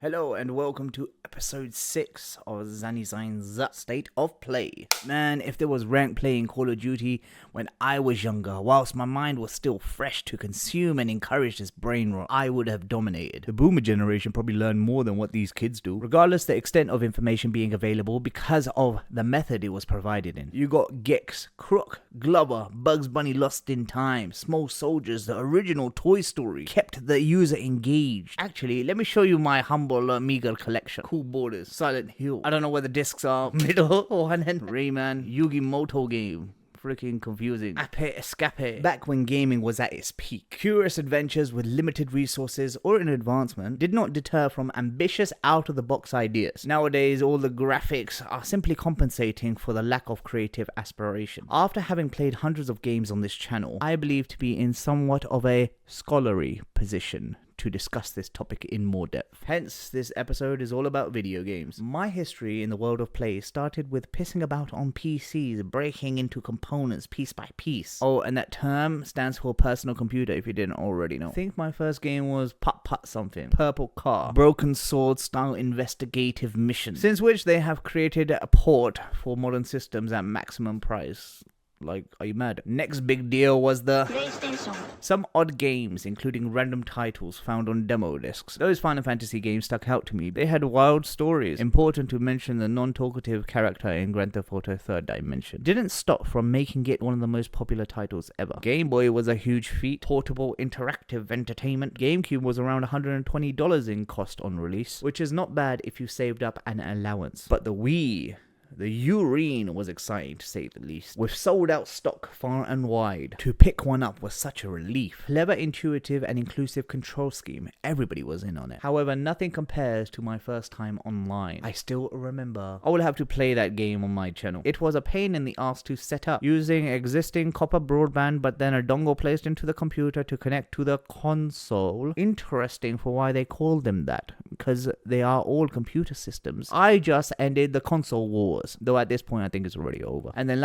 Hello and welcome to episode 6 of Zanizai's State of Play. Man, if there was ranked play in Call of Duty when I was younger, whilst my mind was still fresh to consume and encourage this brain rot, I would have dominated. The boomer generation probably learned more than what these kids do, regardless the extent of information being available because of the method it was provided in. You got Gex, Crook, Glover, Bugs Bunny Lost in Time, Small Soldiers, the original Toy Story, kept the user engaged. Actually, let me show you my humble meager collection. Cool Borders, Silent Hill. I don't know where the discs are. Middle one and Rayman, Yugi Moto game. Freaking confusing. Ape Escape. Back when gaming was at its peak, curious adventures with limited resources or an advancement did not deter from ambitious out-of-the-box ideas. Nowadays, all the graphics are simply compensating for the lack of creative aspiration. After having played hundreds of games on this channel, I believe to be in somewhat of a scholarly position to discuss this topic in more depth. Hence, this episode is all about video games. My history in the world of play started with pissing about on PCs, breaking into components piece by piece. Oh, and that term stands for personal computer if you didn't already know. I think my first game was Putt something. Purple Car. Broken Sword style investigative mission. Since which they have created a port for modern systems at maximum price. Like, are you mad? Next big deal was the PlayStation. Some odd games, including random titles found on demo discs. Those Final Fantasy games stuck out to me. They had wild stories. Important to mention the non-talkative character in Grand Theft Auto Third Dimension. Didn't stop from making it one of the most popular titles ever. Game Boy was a huge feat. Portable interactive entertainment. GameCube was around $120 in cost on release, which is not bad if you saved up an allowance. But the Wii... the urine was exciting to say the least. With sold out stock far and wide, to pick one up was such a relief. Clever, intuitive and inclusive control scheme. Everybody was in on it. However, nothing compares to my first time online. I still remember. I will have to play that game on my channel. It was a pain in the ass to set up, using existing copper broadband but then a dongle placed into the computer to connect to the console. Interesting for why they called them that, because they are all computer systems. I just ended the console war. Though at this point I think it's already over. And then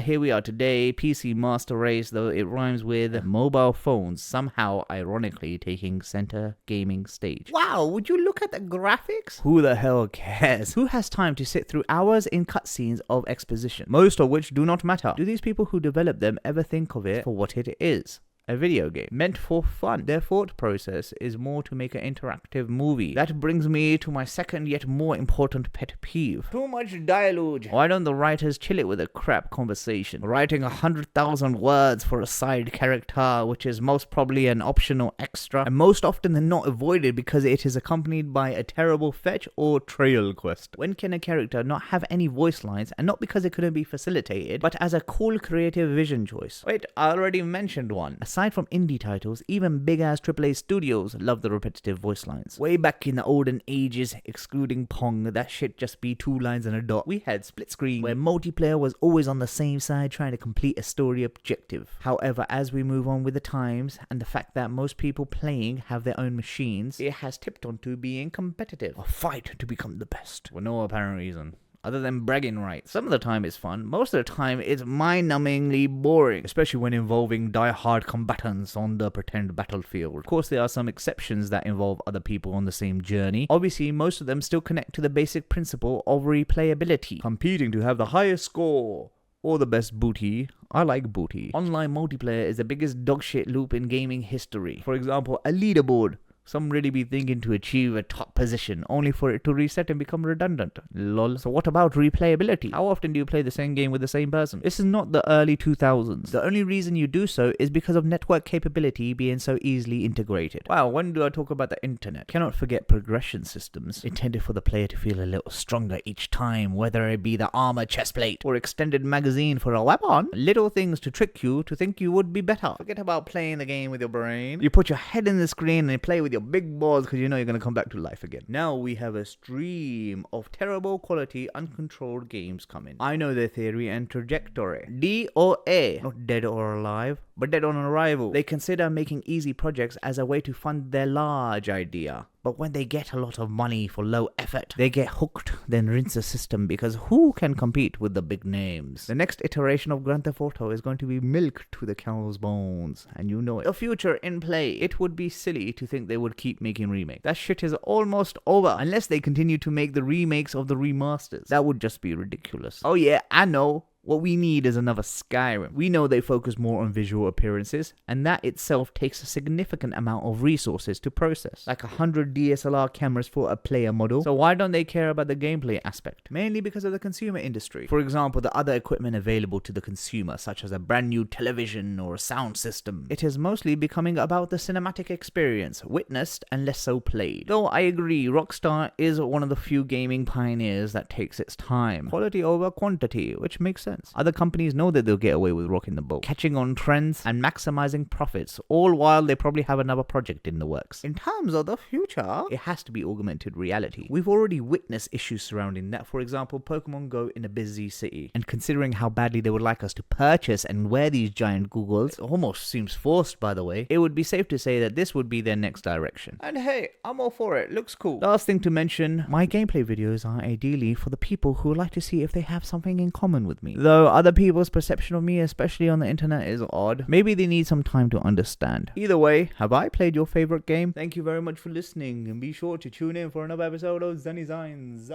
here we are today, PC Master Race, though it rhymes with mobile phones, somehow ironically taking center gaming stage. Wow, would you look at the graphics? Who the hell cares? Who has time to sit through hours in cutscenes of exposition, most of which do not matter? Do these people who develop them ever think of it for what it is? A video game meant for fun. Their thought process is more to make an interactive movie. That brings me to my second yet more important pet peeve. Too much dialogue. Why don't the writers chill it with a crap conversation? Writing 100,000 words for a side character, which is most probably an optional extra, and most often than not avoided because it is accompanied by a terrible fetch or trail quest. When can a character not have any voice lines, and not because it couldn't be facilitated, but as a cool creative vision choice? Wait, I already mentioned one. Aside from indie titles, even big-ass AAA studios love the repetitive voice lines. Way back in the olden ages, excluding Pong, that shit just be 2 lines and a dot. We had split screen, where multiplayer was always on the same side trying to complete a story objective. However, as we move on with the times, and the fact that most people playing have their own machines, it has tipped onto being competitive. A fight to become the best, for no apparent reason other than bragging rights. Some of the time it's fun, most of the time it's mind-numbingly boring, especially when involving die-hard combatants on the pretend battlefield. Of course, there are some exceptions that involve other people on the same journey. Obviously, most of them still connect to the basic principle of replayability, competing to have the highest score or the best booty. I like booty. Online multiplayer is the biggest dogshit loop in gaming history. For example, a leaderboard. Some really be thinking to achieve a top position, only for it to reset and become redundant. Lol. So what about replayability? How often do you play the same game with the same person? This is not the early 2000s. The only reason you do so is because of network capability being so easily integrated. Wow, when do I talk about the internet? Cannot forget progression systems, intended for the player to feel a little stronger each time, whether it be the armor chestplate or extended magazine for a weapon. Little things to trick you to think you would be better. Forget about playing the game with your brain. You put your head in the screen and play with your big balls because you know you're going to come back to life again. Now we have a stream of terrible quality uncontrolled games coming. I know their theory and trajectory. DOA, not dead or alive. but dead on arrival. They consider making easy projects as a way to fund their large idea. But when they get a lot of money for low effort, they get hooked, then rinse the system, because who can compete with the big names? The next iteration of Grand Theft Auto is going to be milk to the cow's bones, and you know it. The future in play. It would be silly to think they would keep making remakes. That shit is almost over, unless they continue to make the remakes of the remasters. That would just be ridiculous. Oh yeah, I know. What we need is another Skyrim. We know they focus more on visual appearances, and that itself takes a significant amount of resources to process, like 100 DSLR cameras for a player model. So why don't they care about the gameplay aspect? Mainly because of the consumer industry. For example, the other equipment available to the consumer, such as a brand new television or a sound system. It is mostly becoming about the cinematic experience, witnessed and less so played. Though I agree, Rockstar is one of the few gaming pioneers that takes its time. Quality over quantity, which makes sense. Other companies know that they'll get away with rocking the boat, catching on trends and maximizing profits, all while they probably have another project in the works. In terms of the future, it has to be augmented reality. We've already witnessed issues surrounding that. For example, Pokemon Go in a busy city. And considering how badly they would like us to purchase and wear these giant goggles, it almost seems forced, by the way, it would be safe to say that this would be their next direction. And hey, I'm all for it. Looks cool. Last thing to mention, my gameplay videos are ideally for the people who like to see if they have something in common with me. Though other people's perception of me, especially on the internet, is odd. Maybe they need some time to understand. Either way, have I played your favorite game? Thank you very much for listening, and be sure to tune in for another episode of Zany Zines.